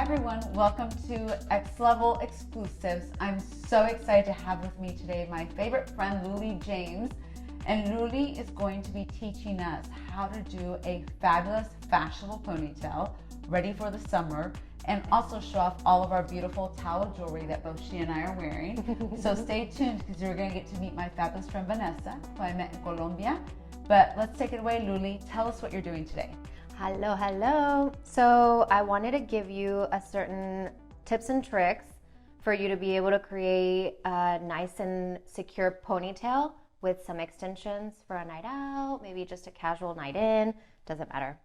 everyone, welcome to X-Level Exclusives. I'm so excited to have with me today my favorite friend, Luly James. And Luly is going to be teaching us how to do a fabulous fashionable ponytail ready for the summer, and also show off all of our beautiful towel jewelry that both she and I are wearing. So stay tuned because you're going to get to meet my fabulous friend Vanessa, who I met in Colombia. But let's take it away, Luly. Tell us what you're doing today. Hello. So I wanted to give you a certain tips and tricks for you to be able to create a nice and secure ponytail with some extensions for a night out, maybe just a casual night in, doesn't matter.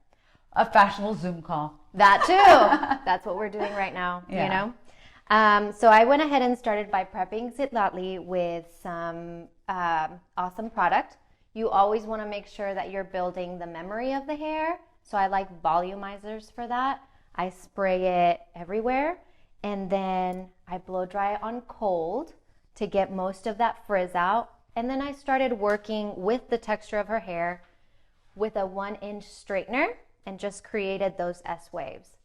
A fashionable Zoom call. That too. That's what we're doing right now, Yeah. you know? So I went ahead and started by prepping X-level-Luly with some awesome product. You always want to make sure that you're building the memory of the hair. So I like volumizers for that. I spray it everywhere, and then I blow dry it on cold to get most of that frizz out. And then I started working with the texture of her hair with a 1-inch straightener and just created those S waves.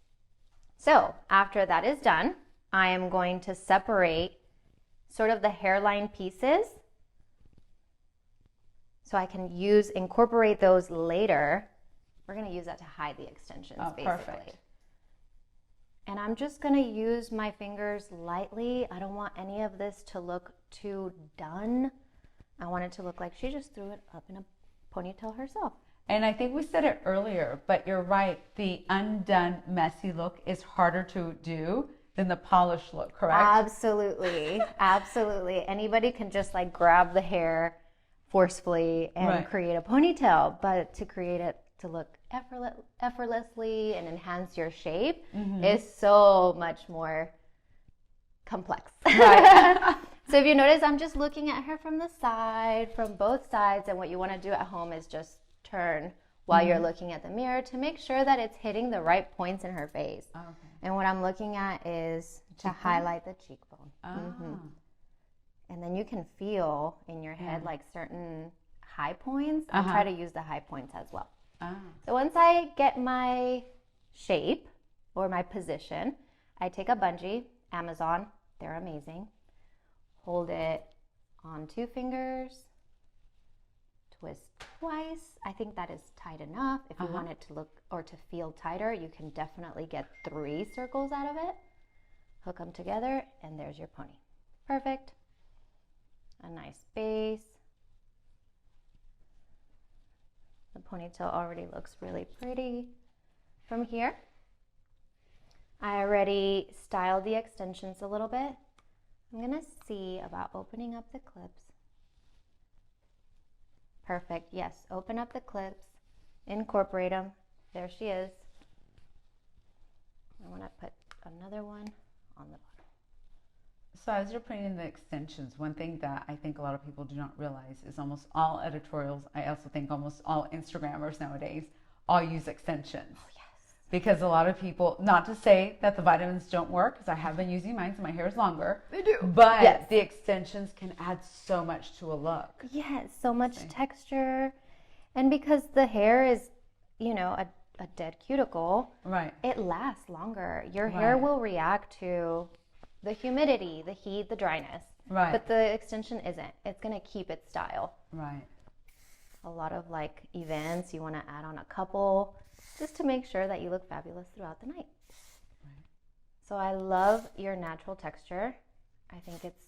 So after that is done, I am going to separate sort of the hairline pieces so I can incorporate those later. We're going to use that to hide the extensions, basically. Perfect. And I'm just going to use my fingers lightly. I don't want any of this to look too done. I want it to look like she just threw it up in a ponytail herself. And I think we said it earlier, but you're right. The undone, messy look is harder to do than the polished look, correct? Absolutely. Absolutely. Anybody can just like grab the hair forcefully and create a ponytail, but to create it to look effortlessly and enhance your shape is so much more complex. Right. So if you notice, I'm just looking at her from the side, from both sides, and what you want to do at home is just turn while you're looking at the mirror to make sure that it's hitting the right points in her face. Okay. And what I'm looking at is to highlight the cheekbone. And then you can feel in your head like certain high points. I try to use the high points as well. So once I get my shape or my position, I take a bungee, Amazon, they're amazing. Hold it on 2 fingers, twist twice. I think that is tight enough. If you want it to look or to feel tighter, you can definitely get 3 circles out of it. Hook them together, and there's your pony. Perfect. A nice base. The ponytail already looks really pretty. From here, I already styled the extensions a little bit. I'm gonna see about opening up the clips. Perfect, yes, open up the clips, incorporate them. There she is. I wanna put another one on the bottom. So as you're putting in the extensions, one thing that I think a lot of people do not realize is almost all editorials, I also think almost all Instagrammers nowadays, all use extensions. Oh, yes. Because a lot of people, not to say that the vitamins don't work, because I have been using mine so my hair is longer. They do. But the extensions can add so much to a look. Yes, so much texture. And because the hair is, you know, a dead cuticle, it lasts longer. Your hair will react to the humidity, the heat, the dryness. But the extension isn't. It's going to keep its style. A lot of like events, you want to add on a couple just to make sure that you look fabulous throughout the night. So I love your natural texture. I think it's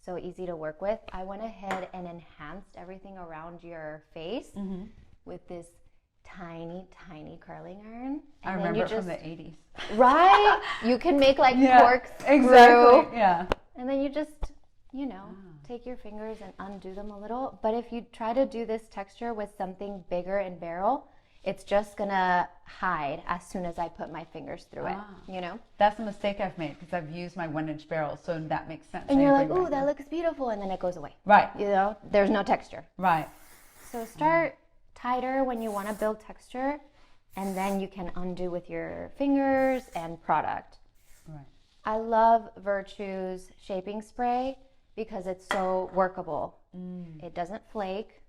so easy to work with. I went ahead and enhanced everything around your face with this tiny curling iron. And I remember it from the 80s. Right? You can make like corkscrew. Exactly. Yeah. And then you just, you know, take your fingers and undo them a little. But if you try to do this texture with something bigger and barrel, it's just gonna hide as soon as I put my fingers through it, you know? That's a mistake I've made because I've used my 1-inch barrel, so that makes sense. And you're like, ooh, that looks beautiful, and then it goes away. You know, there's no texture. So start tighter when you want to build texture, and then you can undo with your fingers and product. I love Virtue's shaping spray because it's so workable. It doesn't flake.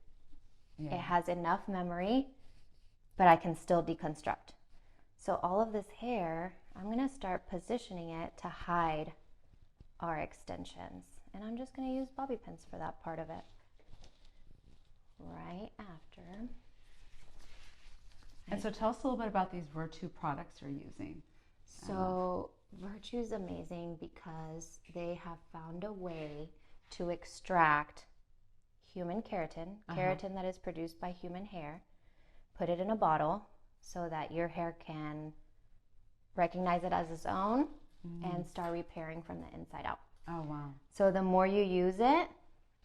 It has enough memory, but I can still deconstruct. So all of this hair, I'm gonna start positioning it to hide our extensions. And I'm just gonna use bobby pins for that part of it. Right after. And so tell us a little bit about these Virtue products you're using. So Virtue is amazing because they have found a way to extract human keratin, keratin that is produced by human hair, put it in a bottle so that your hair can recognize it as its own and start repairing from the inside out. Oh, wow. So the more you use it,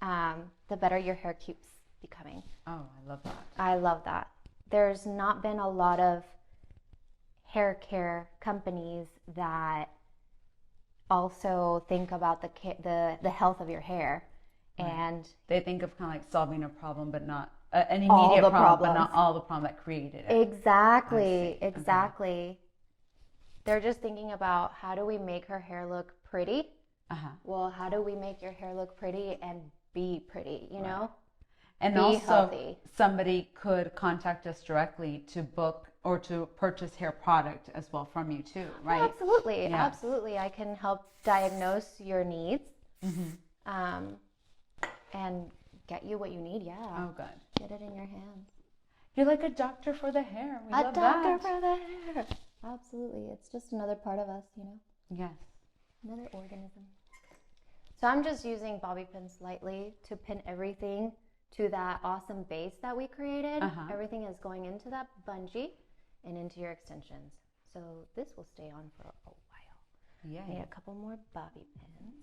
the better your hair keeps becoming. Oh, I love that. I love that. There's not been a lot of hair care companies that also think about the health of your hair. Right. And they think of kind of like solving a problem, but not an immediate problem, but not all the problem that created it. Exactly. Okay. They're just thinking about how do we make her hair look pretty? Well, how do we make your hair look pretty and be pretty, you know? And be also, healthy. Somebody could contact us directly to book or to purchase hair product as well from you too, right? Oh, absolutely, yes. Absolutely. I can help diagnose your needs and get you what you need. Yeah. Oh, good. Get it in your hands. You're like a doctor for the hair. We love doctor that. for the hair. Absolutely. It's just another part of us, you know? Yes. Another organism. So I'm just using bobby pins lightly to pin everything to that awesome base that we created. Everything is going into that bungee and into your extensions. So this will stay on for a while. Yeah. Need a couple more bobby pins.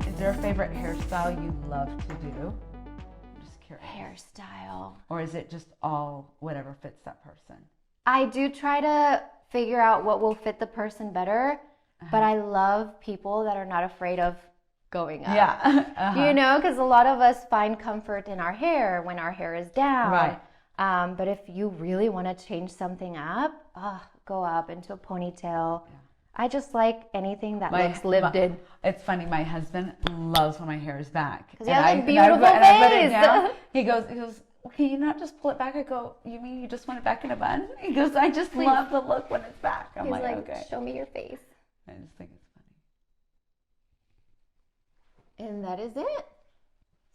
Is there a favorite hairstyle you love to do? I'm just curious. Hairstyle. Or is it just all whatever fits that person? I do try to figure out what will fit the person better, but I love people that are not afraid of going up. Yeah. You know, because a lot of us find comfort in our hair when our hair is down. Right. But if you really want to change something up, go up into a ponytail. Yeah. I just like anything that looks lived in. It's funny, my husband loves when my hair is back. Because you have a beautiful face. And I put it down. He goes, can you not just pull it back? I go, you mean you just want it back in a bun? He goes, I just love the look when it's back. I'm like, okay. Show me your face. I just think it's funny. And that is it.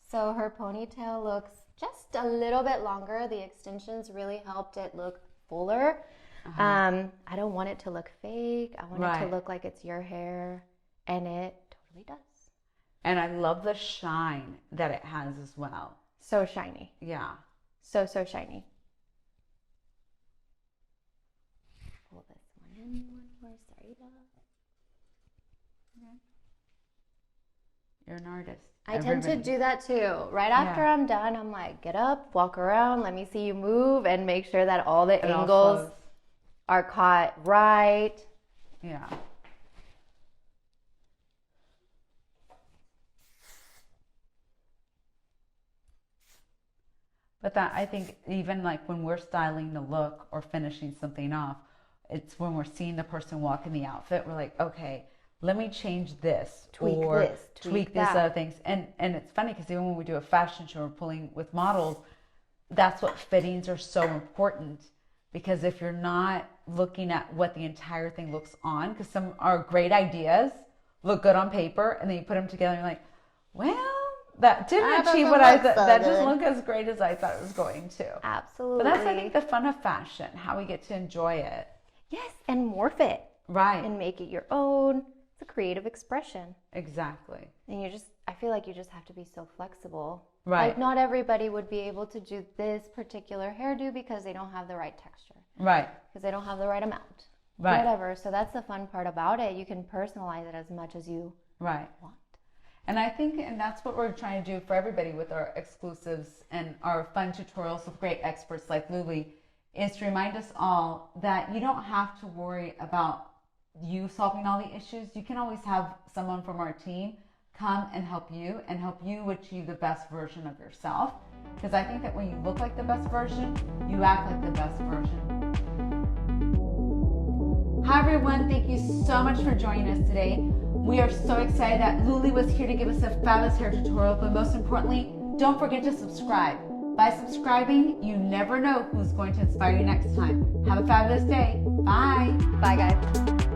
So her ponytail looks just a little bit longer. The extensions really helped it look fuller. I don't want it to look fake. I want it to look like it's your hair, and it totally does. And I love the shine that it has as well. So shiny. Yeah. So shiny. Pull this one in one more. Sorry, love. You're an artist. I tend to do that too. Right after I'm done, I'm like, get up, walk around, let me see you move, and make sure that all the angles are caught right. Yeah. But that, I think, even like when we're styling the look or finishing something off, it's when we're seeing the person walk in the outfit, we're like, okay, let me change this, tweak these other things. And it's funny because even when we do a fashion show or pulling with models, that's what fittings are so important. Because if you're not looking at what the entire thing looks on, because some are great ideas, look good on paper, and then you put them together and you're like, well, that didn't That achieve doesn't what I look thought. so That good. doesn't look as great as I thought it was going to. Absolutely. But that's, I think, the fun of fashion, how we get to enjoy it. Yes, and morph it. Right. And make it your own. It's a creative expression. Exactly. And I feel like you just have to be so flexible. Right. Like not everybody would be able to do this particular hairdo because they don't have the right texture. Right. Because they don't have the right amount. Right. Whatever. So that's the fun part about it. You can personalize it as much as you Right. want. And I think, and that's what we're trying to do for everybody with our exclusives and our fun tutorials with great experts like Luly, is to remind us all that you don't have to worry about you solving all the issues. You can always have someone from our team come and help you achieve the best version of yourself. Because I think that when you look like the best version, you act like the best version. Hi everyone, thank you so much for joining us today. We are so excited that Luly was here to give us a fabulous hair tutorial, but most importantly, don't forget to subscribe. By subscribing, you never know who's going to inspire you next time. Have a fabulous day. Bye. Bye, guys.